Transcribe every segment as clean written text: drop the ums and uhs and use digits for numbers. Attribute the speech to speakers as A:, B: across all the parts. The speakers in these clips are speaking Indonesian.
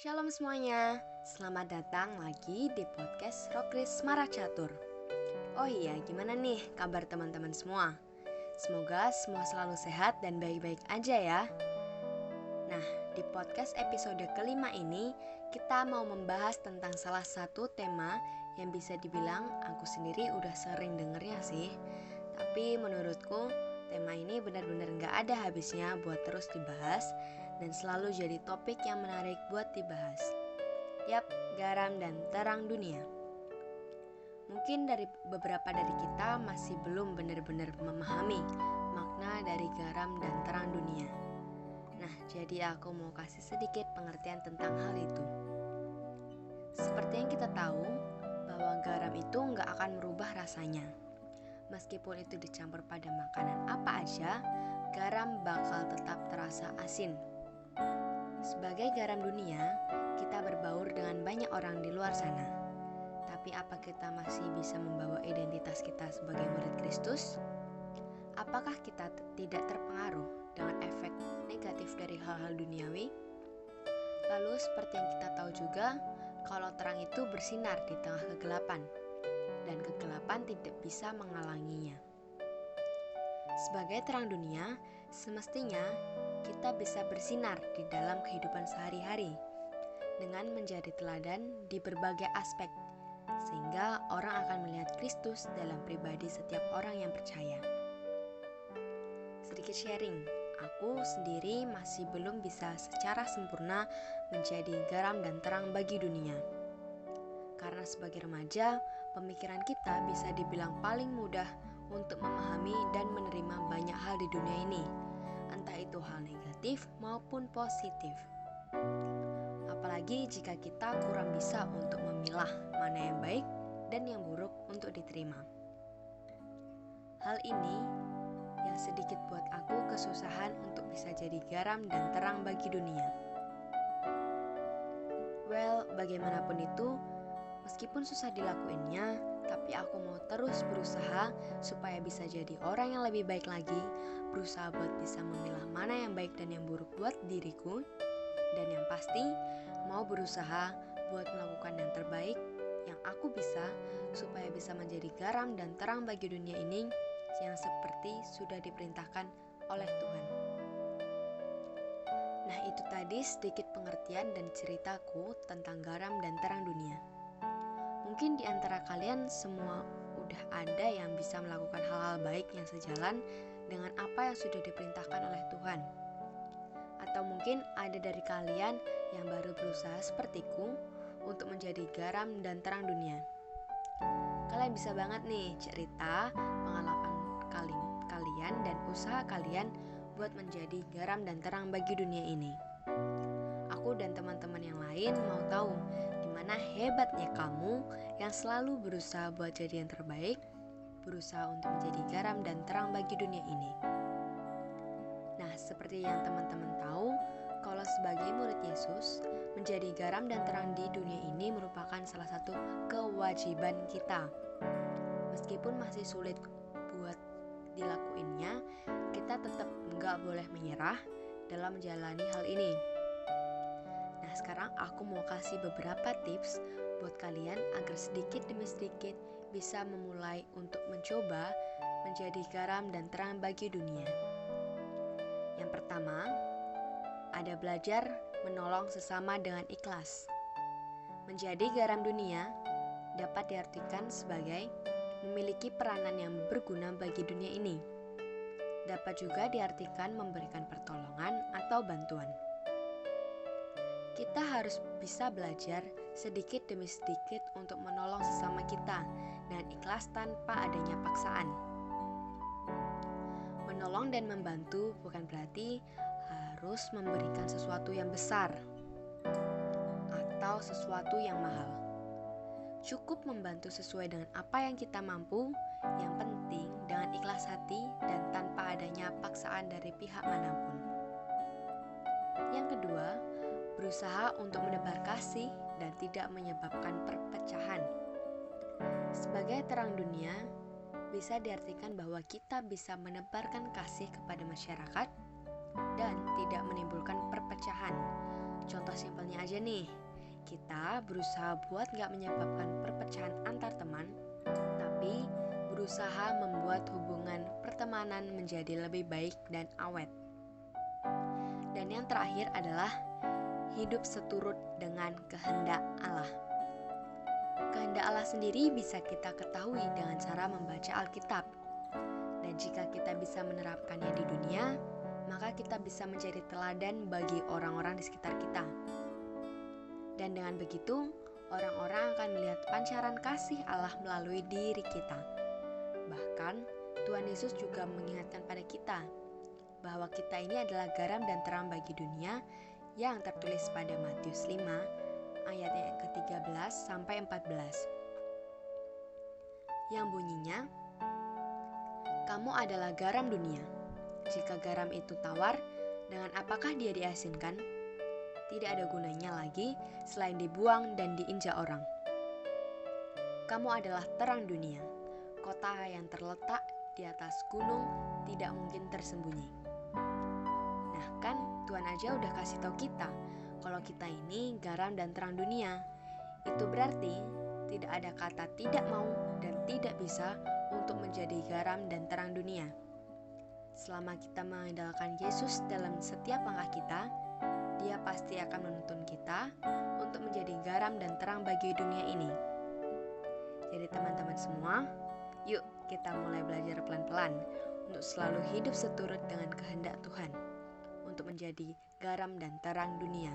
A: Shalom semuanya, selamat datang lagi di podcast Rokris Maracatur. Oh iya, gimana nih kabar teman-teman semua? Semoga semua selalu sehat dan baik-baik aja ya. Nah, di podcast episode kelima ini, kita mau membahas tentang salah satu tema yang bisa dibilang aku sendiri udah sering dengernya sih. Tapi menurutku, tema ini benar-benar gak ada habisnya buat terus dibahas dan selalu jadi topik yang menarik buat dibahas. Yap, garam dan terang dunia. Mungkin beberapa dari kita masih belum benar-benar memahami makna dari garam dan terang dunia. Nah, jadi aku mau kasih sedikit pengertian tentang hal itu. Seperti yang kita tahu, bahwa garam itu nggak akan merubah rasanya. Meskipun itu dicampur pada makanan apa aja, garam bakal tetap terasa asin. Sebagai garam dunia, kita berbaur dengan banyak orang di luar sana. Tapi apa kita masih bisa membawa identitas kita sebagai murid Kristus? Apakah kita tidak terpengaruh dengan efek negatif dari hal-hal duniawi? Lalu seperti yang kita tahu juga, kalau terang itu bersinar di tengah kegelapan, dan kegelapan tidak bisa menghalanginya. Sebagai terang dunia, semestinya kita bisa bersinar di dalam kehidupan sehari-hari dengan menjadi teladan di berbagai aspek, sehingga orang akan melihat Kristus dalam pribadi setiap orang yang percaya. Sedikit sharing, aku sendiri masih belum bisa secara sempurna menjadi garam dan terang bagi dunia. Karena sebagai remaja, pemikiran kita bisa dibilang paling mudah untuk memahami dan menerima banyak hal di dunia ini, entah itu hal negatif maupun positif. Apalagi jika kita kurang bisa untuk memilah mana yang baik dan yang buruk untuk diterima. Hal ini yang sedikit buat aku kesusahan untuk bisa jadi garam dan terang bagi dunia. Well, bagaimanapun itu, meskipun susah dilakuinnya, tapi aku mau terus berusaha supaya bisa jadi orang yang lebih baik lagi, berusaha buat bisa memilah mana yang baik dan yang buruk buat diriku, dan yang pasti mau berusaha buat melakukan yang terbaik yang aku bisa supaya bisa menjadi garam dan terang bagi dunia ini yang seperti sudah diperintahkan oleh Tuhan. Nah, itu tadi sedikit pengertian dan ceritaku tentang garam dan terang dunia. Mungkin di antara kalian semua udah ada yang bisa melakukan hal-hal baik yang sejalan dengan apa yang sudah diperintahkan oleh Tuhan. Atau mungkin ada dari kalian yang baru berusaha sepertiku untuk menjadi garam dan terang dunia. Kalian bisa banget nih cerita pengalaman kalian dan usaha kalian buat menjadi garam dan terang bagi dunia ini. Aku dan teman-teman yang lain mau tahu gimana hebatnya kamu yang selalu berusaha buat jadi yang terbaik, berusaha untuk menjadi garam dan terang bagi dunia ini. Nah, seperti yang teman-teman tahu, kalau sebagai murid Yesus, menjadi garam dan terang di dunia ini merupakan salah satu kewajiban kita. Meskipun masih sulit buat dilakuinnya, kita tetap nggak boleh menyerah dalam menjalani hal ini. Nah, sekarang aku mau kasih beberapa tips buat kalian agar sedikit demi sedikit bisa memulai untuk mencoba menjadi garam dan terang bagi dunia. Yang pertama, ada belajar menolong sesama dengan ikhlas. Menjadi garam dunia dapat diartikan sebagai memiliki peranan yang berguna bagi dunia ini. Dapat juga diartikan memberikan pertolongan atau bantuan. Kita harus bisa belajar sedikit demi sedikit untuk menolong sesama kita dengan ikhlas tanpa adanya paksaan. Menolong dan membantu bukan berarti harus memberikan sesuatu yang besar atau sesuatu yang mahal. Cukup membantu sesuai dengan apa yang kita mampu, yang penting dengan ikhlas hati dan tanpa adanya paksaan dari pihak manapun. Yang kedua, berusaha untuk menebar kasih dan tidak menyebabkan perpecahan. Sebagai terang dunia, bisa diartikan bahwa kita bisa menebarkan kasih kepada masyarakat dan tidak menimbulkan perpecahan. Contoh simpelnya aja nih, kita berusaha buat gak menyebabkan perpecahan antar teman, tapi berusaha membuat hubungan pertemanan menjadi lebih baik dan awet. Dan yang terakhir adalah hidup seturut dengan kehendak Allah. Kehendak Allah sendiri bisa kita ketahui dengan cara membaca Alkitab. Dan jika kita bisa menerapkannya di dunia, maka kita bisa menjadi teladan bagi orang-orang di sekitar kita. Dan dengan begitu, orang-orang akan melihat pancaran kasih Allah melalui diri kita. Bahkan, Tuhan Yesus juga mengingatkan pada kita bahwa kita ini adalah garam dan terang bagi dunia yang tertulis pada Matius 5 ayat yang ke-13 sampai 14. Yang bunyinya, "Kamu adalah garam dunia. Jika garam itu tawar, dengan apakah dia diasinkan? Tidak ada gunanya lagi selain dibuang dan diinjak orang. Kamu adalah terang dunia. Kota yang terletak di atas gunung tidak mungkin tersembunyi." Nah kan Tuhan aja udah kasih tahu kita kalau kita ini garam dan terang dunia. Itu berarti tidak ada kata tidak mau dan tidak bisa untuk menjadi garam dan terang dunia. Selama kita mengandalkan Yesus dalam setiap langkah kita, Dia pasti akan menuntun kita untuk menjadi garam dan terang bagi dunia ini. Jadi teman-teman semua, yuk kita mulai belajar pelan-pelan untuk selalu hidup seturut dengan kehendak Tuhan, untuk menjadi garam dan terang dunia.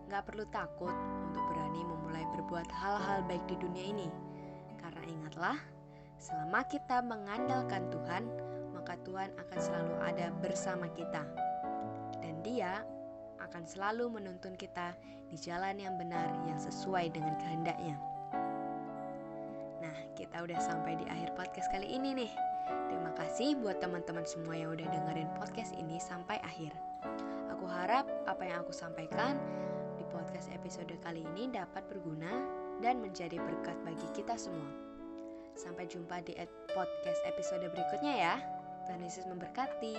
A: Gak perlu takut untuk berani memulai berbuat hal-hal baik di dunia ini. Karena ingatlah, selama kita mengandalkan Tuhan, maka Tuhan akan selalu ada bersama kita. Dan Dia akan selalu menuntun kita di jalan yang benar yang sesuai dengan kehendaknya. Nah, kita udah sampai di akhir podcast kali ini nih. Terima kasih buat teman-teman semua yang udah dengerin podcast ini sampai akhir. Aku harap apa yang aku sampaikan di podcast episode kali ini dapat berguna dan menjadi berkat bagi kita semua. Sampai jumpa di podcast episode berikutnya ya. Tuhan Yesus memberkati.